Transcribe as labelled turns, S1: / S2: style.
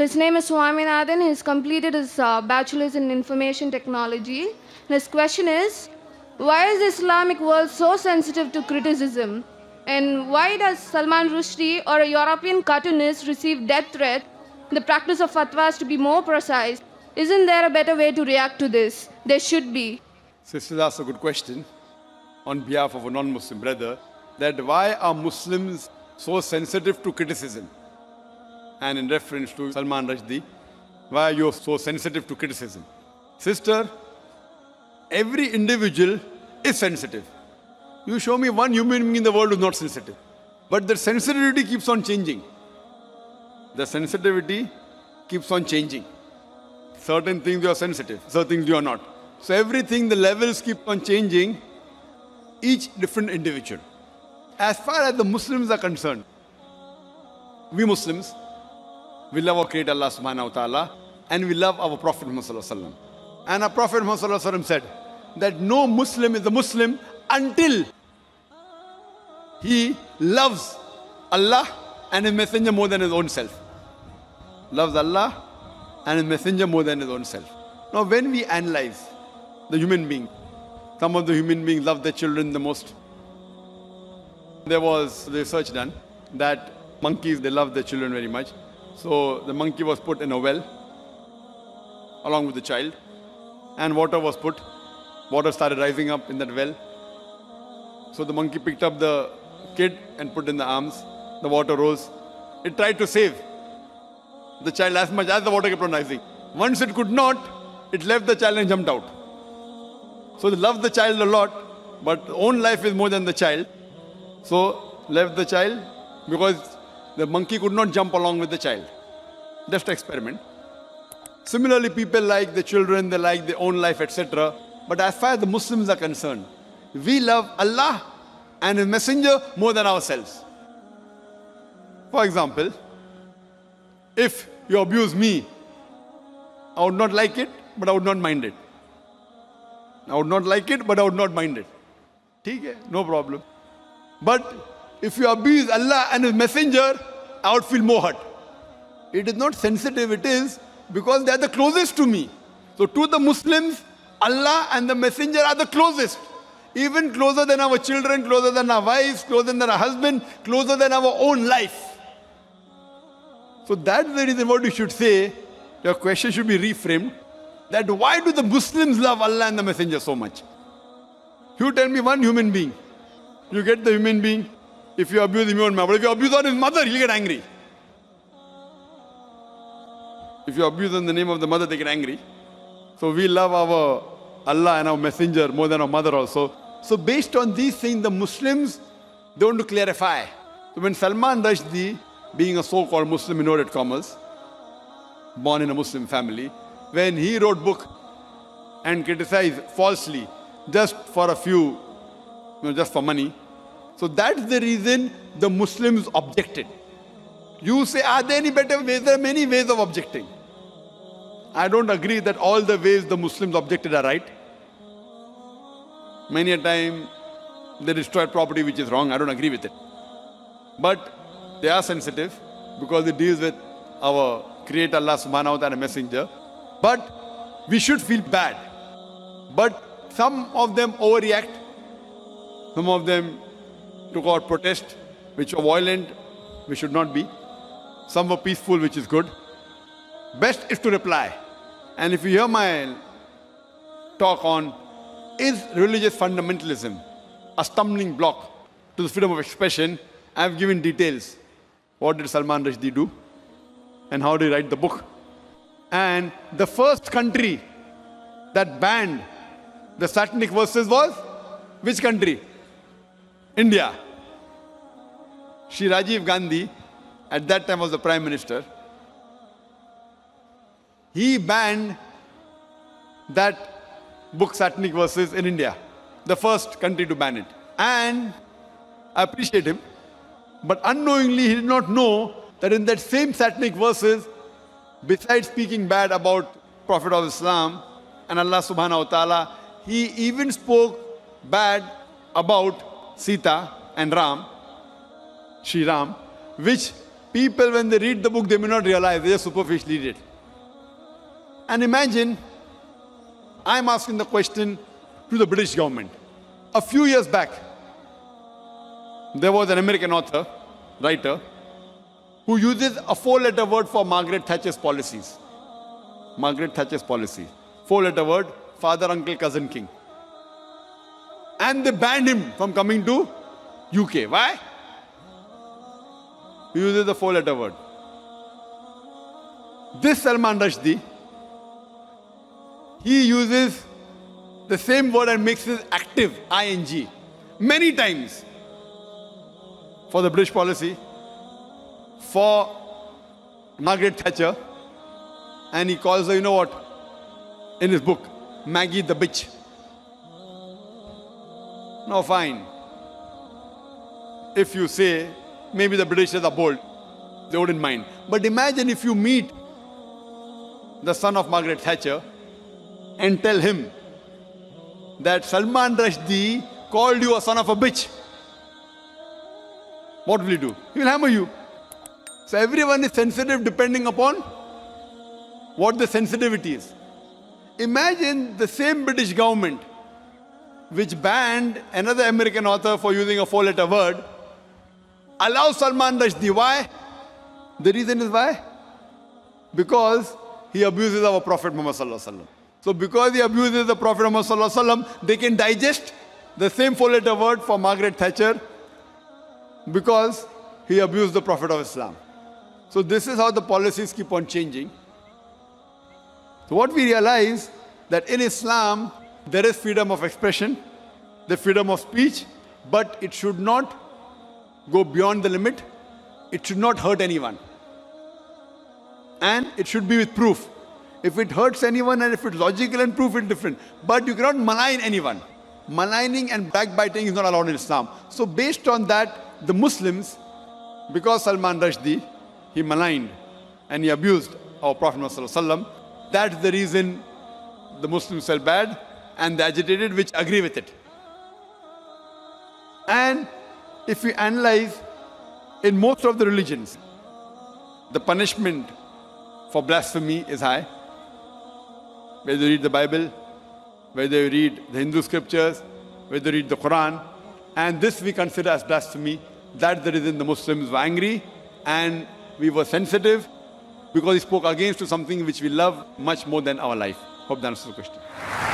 S1: His name is Swaminathan. He's completed his bachelor's in information technology. And his question is, why is the Islamic world so sensitive to criticism? And why does Salman Rushdie or a European cartoonist receive death threats? The practice of fatwas to be more precise. Isn't there a better way to react to this? There should be.
S2: Sister asked a good question on behalf of a non-Muslim brother, that why are Muslims so sensitive to criticism? And in reference to Salman Rushdie, why are you so sensitive to criticism? Sister, every individual is sensitive. You show me one human being in the world who is not sensitive. But the sensitivity keeps on changing. The sensitivity keeps on changing. Certain things you are sensitive, certain things you are not. So everything, the levels keep on changing, each different individual. As far as the Muslims are concerned, we Muslims, we love our Creator Allah subhanahu wa ta'ala, and we love our Prophet Muhammad sallallahu alaihi wasallam. And our Prophet Muhammad sallallahu alaihi wasallam said that no Muslim is a Muslim until he loves Allah and His Messenger more than his own self. Loves Allah and His Messenger more than his own self. Now when we analyze the human being, some of the human beings love their children the most. There was research done that monkeys, they love their children very much. So the monkey was put in a well along with the child, and water was put. Water started rising up in that well. So the monkey picked up the kid and put in the arms. The water rose. It tried to save the child as much as the water kept on rising. Once it could not, it left the child and jumped out. So they loved the child a lot, but own life is more than the child. So left the child because the monkey could not jump along with the child. Just experiment. Similarly, people like the children, they like their own life, etc. But as far as the Muslims are concerned, we love Allah and His Messenger more than ourselves. For example, if you abuse me, I would not like it, but I would not mind it. I would not like it, but I would not mind it. Okay, no problem. But if you abuse Allah and His Messenger, I would feel more hurt. It is not sensitive, it is because they are the closest to me. So to the Muslims, Allah and the Messenger are the closest. Even closer than our children, closer than our wives, closer than our husband, closer than our own life. So that's the reason what you should say, your question should be reframed, that why do the Muslims love Allah and the Messenger so much? You tell me one human being. You get the human being, if you abuse him, but if you abuse on his mother, he'll get angry. If you abuse in the name of the mother, they get angry. So we love our Allah and our Messenger more than our mother also. So based on these things, the Muslims, they want to clarify. So when Salman Rushdie, being a so-called Muslim in inverted commas, born in a Muslim family, when he wrote book and criticized falsely, just for a few, just for money, so that's the reason the Muslims objected. You say, are there any better ways? There are many ways of objecting. I don't agree that all the ways the Muslims objected are right. Many a time they destroy property which is wrong. I don't agree with it. But they are sensitive because it deals with our Creator Allah subhanahu wa ta'ala Messenger. But we should feel bad. But some of them overreact. Some of them took out protest, which were violent, which should not be. Some were peaceful, which is good. Best is to reply. And if you hear my talk on, is religious fundamentalism a stumbling block to the freedom of expression, I have given details. What did Salman Rushdie do? And how did he write the book? And the first country that banned the satanic verses was which country? India. Shri Rajiv Gandhi, at that time was the Prime Minister. He banned that book, Satanic Verses, in India. The first country to ban it. And I appreciate him. But unknowingly, he did not know that in that same Satanic Verses, besides speaking bad about Prophet of Islam and Allah subhanahu wa ta'ala, he even spoke bad about Sita and Ram, Shri Ram, which People, when they read the book, they may not realize, they just superficially read it. And imagine, I'm asking the question to the British government. A few years back, there was an American author, writer, who uses a 4-letter word for Margaret Thatcher's policies. Margaret Thatcher's policy. 4-letter word, father, uncle, cousin, king. And they banned him from coming to UK. Why? He uses the 4-letter word. This Salman Rushdie, he uses the same word and makes it active, ing, many times for the British policy, for Margaret Thatcher, and he calls her, you know what, in his book, Maggie the bitch. Now fine, if you say, maybe the Britishers are bold, they wouldn't mind. But imagine if you meet the son of Margaret Thatcher and tell him that Salman Rushdie called you a son of a bitch. What will he do? He will hammer you. So everyone is sensitive depending upon what the sensitivity is. Imagine the same British government which banned another American author for using a 4-letter word allows Salman Rushdie. Why? The reason is why? Because he abuses our Prophet Muhammad Sallallahu Alaihi Wasallam. So because he abuses the Prophet Muhammad Sallallahu Alaihi Wasallam, they can digest the same 4-letter word for Margaret Thatcher because he abused the Prophet of Islam. So this is how the policies keep on changing. So what we realize that in Islam, there is freedom of expression, the freedom of speech, but it should not go beyond the limit. It should not hurt anyone. And it should be with proof. If it hurts anyone and if it's logical and proof, it's different. But you cannot malign anyone. Maligning and backbiting is not allowed in Islam. So based on that, the Muslims, because Salman Rushdie, he maligned and he abused our Prophet Muhammad, that's the reason the Muslims felt bad and they agitated, which agree with it. And if we analyze, in most of the religions, the punishment for blasphemy is high. Whether you read the Bible, whether you read the Hindu scriptures, whether you read the Quran, and this we consider as blasphemy. That's the reason the Muslims were angry and we were sensitive, because he spoke against to something which we love much more than our life. Hope that answers the question.